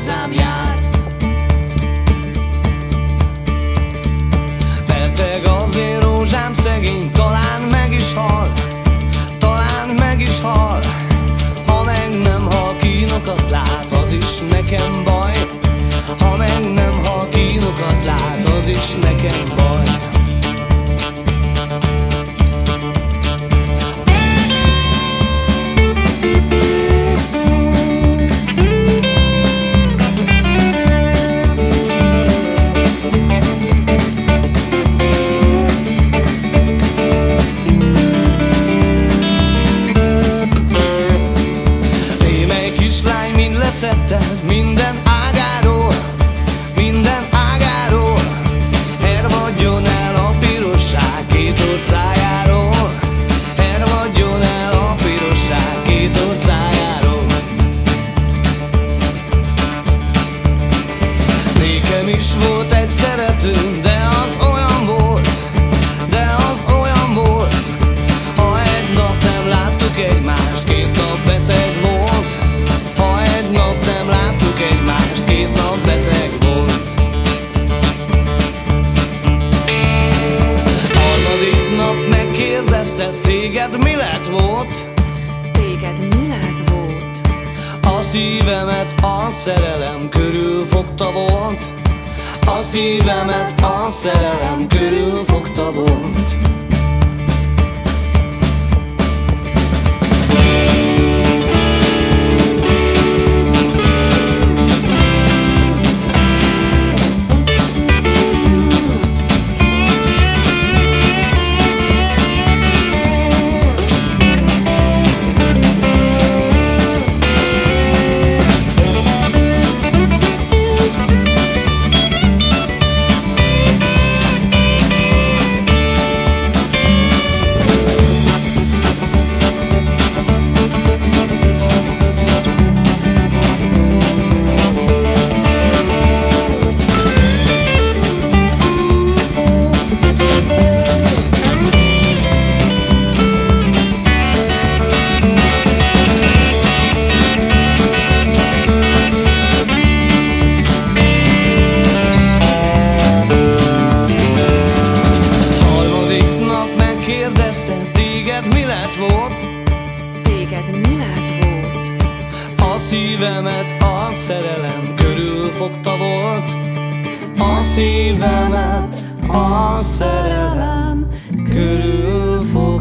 hozzám jár. Beteg az én rózsám szegény, talán meg is hal, talán meg is hal. Ha meg nem hal, kínokat lát, az is nekem baj. Ha meg nem hal, kínokat lát, az is nekem baj. Leszedted minden ágáról, minden ágáról. Hervadjon el a pirosság két orcájáról, hervadjon el a pirosság két orcájáról. Nékem is volt egy szeretőm, de az olyan volt, de az olyan volt. Ha egy nap nem láttuk egymást, két nap beteg volt. Két nap beteg volt. Harmadik nap megkérdezte, téged mi lett volt? Téged mi lett volt? A szívemet a szerelem körül fogta volt. A szívemet a szerelem körül fogta volt. Téged mi lett volt? Téged mi lett volt? A szívemet a szerelem körül fogta volt. A szívemet a szerelem körül fogta.